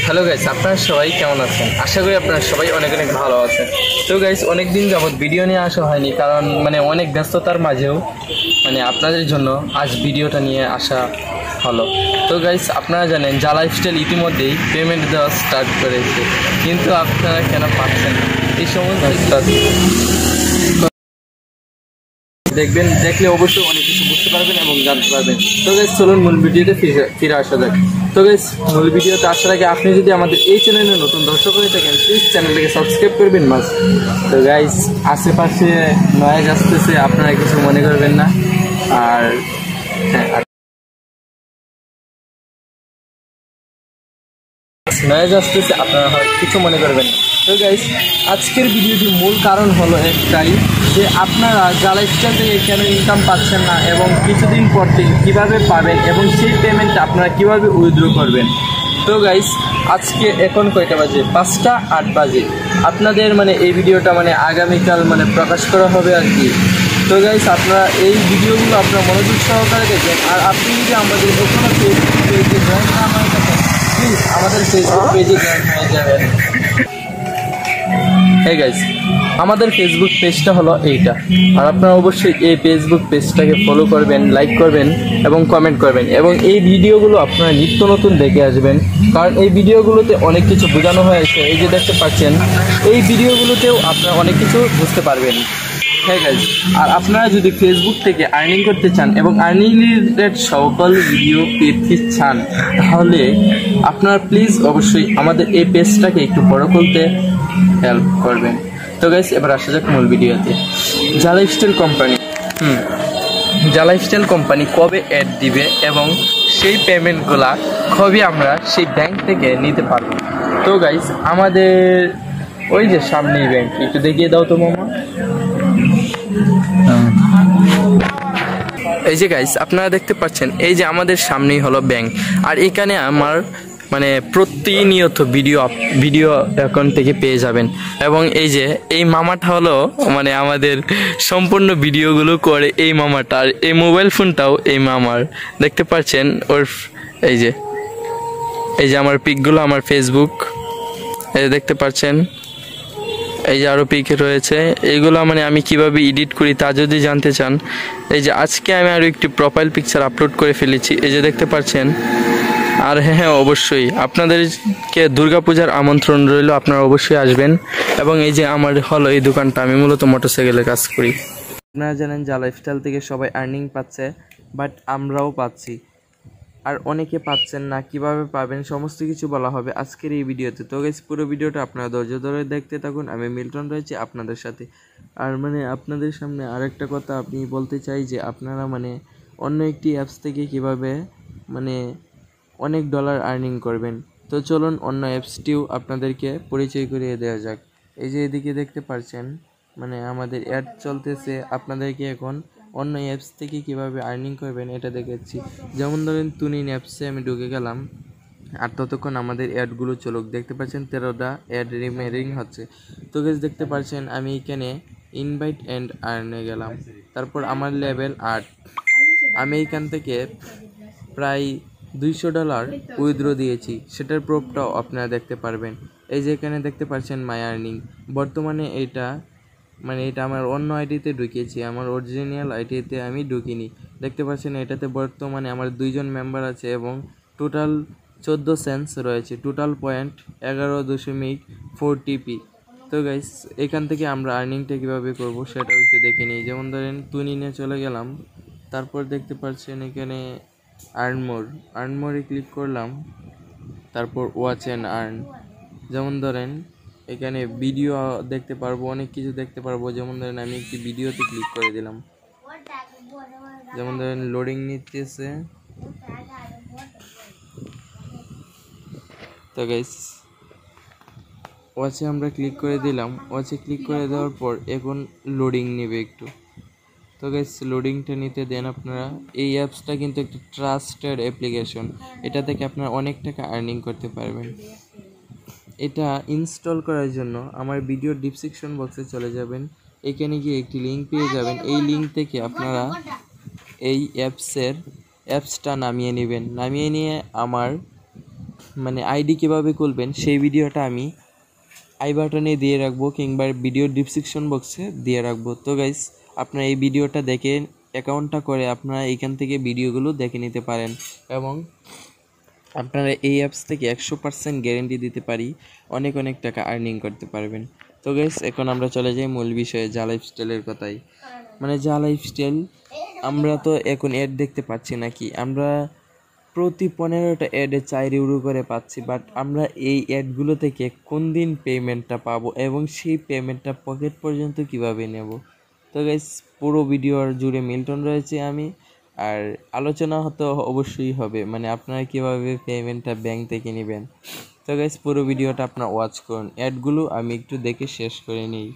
Hello guys, আপনারা সবাই কেমন আছেন? আশা করি আপনারা সবাই অনেক অনেক ভালো আছেন। তো গাইস, অনেক দিন যাবত ভিডিও নিয়ে আসা হয়নি, কারণ অনেক ব্যস্ততার মাঝেও আপনাদের জন্য আজ ভিডিওটা নিয়ে আসা হলো। তো গাইস, আপনারা জানেন জা লাইফস্টাইল ইতিমধ্যেই পেমেন্ট দেওয়া স্টার্ট করেছে, কিন্তু আপনারা কেন পাচ্ছেন না? এই সমস্ত দেখলে অবশ্যই অনেক কিছু বুঝতে পারবেন এবং জানতে পারবেন। তো গাইস, চলুন মূল ভিডিওতে ফিরে আসা যাক। তো গাইস, মূল ভিডিওতে আসার আগে আপনি যদি আমাদের এই চ্যানেলে নতুন দর্শক হয়ে থাকেন, প্লিজ চ্যানেলটাকে সাবস্ক্রাইব করবেন মাস। তো গাইস, আশেপাশে নয়েজ আসতেছে, আপনারা কিছু মনে করবেন না। আর হ্যাঁ, নয়েজ আসতেছে, আপনারা হয়তো কিছু মনে করবেন না। তো গাইস, আজকের ভিডিওটির মূল কারণ হলো একটাই, যে আপনারা জা লাইফস্টাইল থেকে কেন ইনকাম পাচ্ছেন না এবং কিছুদিন পর থেকে কীভাবে পাবেন এবং সেই পেমেন্টটা আপনারা কীভাবে উইথড্র করবেন। তো গাইস, আজকে এখন কয়টা বাজে? 5:08 বাজে। আপনাদের এই ভিডিওটা আগামীকাল প্রকাশ করা হবে আর কি। তো গাইস, আপনারা এই ভিডিওগুলো আপনারা মনোযোগ সহকারে দেখবেন। আর আপনি যদি আমাদের এখনও ফেসবুক পেজে জয়েন না হয়ে থাকেন, প্লিজ আমাদের ফেসবুক পেজে জয়েন হয়ে যাবেন। হ্যাঁ গাইস, আমাদের ফেসবুক পেজটা হলো এইটা। আর আপনারা অবশ্যই এই ফেসবুক পেজটাকে ফলো করবেন, লাইক করবেন এবং কমেন্ট করবেন, এবং এই ভিডিওগুলো আপনারা নিত্য নতুন দেখে আসবেন, কারণ এই ভিডিওগুলোতে অনেক কিছু বোঝানো হয়েছে। এই যে দেখতে পাচ্ছেন, এই ভিডিওগুলোতেও আপনারা অনেক কিছু বুঝতে পারবেন। হ্যাঁ গাইস, আর আপনারা যদি ফেসবুক থেকে আর্নিং করতে চান এবং আর্নিং রিলেটেড সকল ভিডিও পেতে চান, তাহলে আপনারা প্লিজ অবশ্যই আমাদের এই পেজটাকে একটু বড় করতে হেল্প করবেন। তো গাইস, এবার আসা যাক মূল ভিডিওতে। জা লাইফস্টাইল কোম্পানি জা লাইফস্টাইল কোম্পানি কবে অ্যাড দিবে এবং সেই পেমেন্টগুলা কবে আমরা সেই ব্যাংক থেকে নিতে পারবো। তো গাইস, আমাদের ওই যে সামনেই ব্যাংক, একটু দেখিয়ে দাও তো মামা। এই যে গাইস, আপনারা দেখতে পাচ্ছেন, এই যে আমাদের সামনেই হলো ব্যাংক। আর এখানে আমার প্রতিনিয়ত ভিডিও অ্যাকাউন্ট থেকে পেয়ে যাবেন। এবং এই যে এই মামাটা হলো আমাদের সম্পূর্ণ ভিডিওগুলো করে এই মামাটা। আর এই মোবাইল ফোনটাও এই মামার, দেখতে পাচ্ছেন ওর। এই যে আমার পিকগুলো, আমার ফেসবুক, এই দেখতে পাচ্ছেন। এই যে আরও পিক রয়েছে, এইগুলো আমি কিভাবে এডিট করি তা যদি জানতে চান, এই যে আজকে আমি আরও একটি প্রোফাইল পিকচার আপলোড করে ফেলেছি, এই যে দেখতে পাচ্ছেন। আর হ্যাঁ, অবশ্যই আপনাদেরকে দুর্গাপূজার আমন্ত্রণ রইল, আপনারা অবশ্যই আসবেন। এবং এই যে আমার হলো এই দোকানটা, আমি মূলত মোটরসাইকেলের কাজ করি। আপনারা জানেন জা লাইফস্টাইল থেকে সবাই আর্নিং পাচ্ছে, বাট আমরাও পাচ্ছি। আর অনেকে পাচ্ছেন না, কিভাবে পাবেন সমস্ত কিছু বলা হবে আজকের এই ভিডিওতে। তো গাইস, পুরো ভিডিওটা আপনারা ধৈর্য ধরে দেখতে থাকুন। আমি মিল্টন রয়েছি আপনাদের সাথে। আর আপনাদের সামনে আরেকটা কথা আমি বলতে চাই, যে আপনারা অন্য একটি অ্যাপস থেকে কিভাবে অনেক ডলার আর্নিং করবেন। তো চলুন অন্য অ্যাপসটিও আপনাদেরকে পরিচয় করিয়ে দেওয়া যাক। এই যে এদিকে দেখতে পাচ্ছেন, আমাদের অ্যাড চলতেছে। আপনাদেরকে এখন অন্য অ্যাপস থেকে কিভাবে আর্নিং করবেন এটা দেখাচ্ছি। যেমন ধরেন, তুনিন অ্যাপসে আমি ঢুকে গেলাম, আর ততক্ষণ আমাদের অ্যাডগুলো চলুক। দেখতে পাচ্ছেন 13টা অ্যাড রিং হচ্ছে। তো গাইস, দেখতে পাচ্ছেন আমি এখানে ইনভাইট অ্যান্ড আর্নে গেলাম, তারপর আমার লেভেল 8। আমি এইখান থেকে প্রায় $200 উইথড্র দিয়েছি, সেটার প্রুফটাও আপনারা দেখতে পারবেন। এই যে এখানে দেখতে পাচ্ছেন মাই আর্নিং। বর্তমানে এটা আমার অন্য আইডিতে ঢুকিয়েছি, আমার অরিজিনাল আইডিতে আমি ঢুকিনি। দেখতে পাচ্ছেন এটাতে বর্তমানে আমার 2 জন মেম্বার আছে এবং টোটাল 14 সেন্স রয়েছে, টোটাল পয়েন্ট 11.40p। তো গাইস, এখান থেকে আমরা আর্নিংটা কীভাবে করব সেটাও একটু দেখে নিই। যেমন ধরেন, তুনিনে চলে গেলাম, তারপর দেখতে পাচ্ছেন এখানে আর্ন মোরে ক্লিক করলাম, তারপর ওয়াচ অ্যান্ড আর্ন। যেমন ধরেন, এখানে ভিডিও দেখতে পারবো, অনেক কিছু দেখতে পারবো। যেমন ধরেন, আমি একটি ভিডিওতে ক্লিক করে দিলাম, যেমন ধরেন লোডিং নিতেছে। তো গাইস, ওয়াচে আমরা ক্লিক করে দিলাম। ওয়াচে ক্লিক করে দেওয়ার পর এখন লোডিং নেবে একটু। তো গাইস, লোডিংটা নিতে দেন আপনারা। এই অ্যাপসটা কিন্তু একটা ট্রাস্টেড অ্যাপ্লিকেশন, এটা থেকে আপনারা অনেক টাকা আর্নিং করতে পারবেন। এটা ইনস্টল করার জন্য আমার ভিডিও ডিসক্রিপশন বক্সে চলে যাবেন, এখানে গিয়ে একটি লিঙ্ক পেয়ে যাবেন। এই লিঙ্ক থেকে আপনারা এই অ্যাপসটা নামিয়ে নেবেন। নামিয়ে নিয়ে আমার মানে আইডি কীভাবে খুলবেন সেই ভিডিওটা আমি আই বাটনে দিয়ে রাখবো কিংবা ভিডিও ডিসক্রিপশন বক্সে দিয়ে রাখবো। তো গাইস, আপনারা এই ভিডিওটা দেখে অ্যাকাউন্টটা করে আপনারা এইখান থেকে ভিডিওগুলো দেখে নিতে পারেন এবং আপনারা এই অ্যাপস থেকে 100% গ্যারেন্টি দিতে পারি অনেক অনেক টাকা আর্নিং করতে পারবেন। তো গাইস, এখন আমরা চলে যাই মূল বিষয়ে, জা লাইফস্টাইলের কথাই। মানে জা লাইফস্টাইল আমরা তো এখন অ্যাড দেখতে পাচ্ছি নাকি, আমরা প্রতি 15টা অ্যাডে 4 ইউরো করে পাচ্ছি। বাট আমরা এই অ্যাডগুলো থেকে কোন দিন পেমেন্টটা পাবো এবং সেই পেমেন্টটা পকেট পর্যন্ত কিভাবে নেব? তো গাইস, পুরো ভিডিওর জুড়ে মিল্টন রয়েছে আমি, আর আলোচনা হয়তো অবশ্যই হবে মানে আপনারা কীভাবে পেমেন্টটা ব্যাংক থেকে নেবেন। তো গাইস, পুরো ভিডিওটা আপনারা ওয়াচ করুন। অ্যাডগুলো আমি একটু দেখে শেষ করে নিই।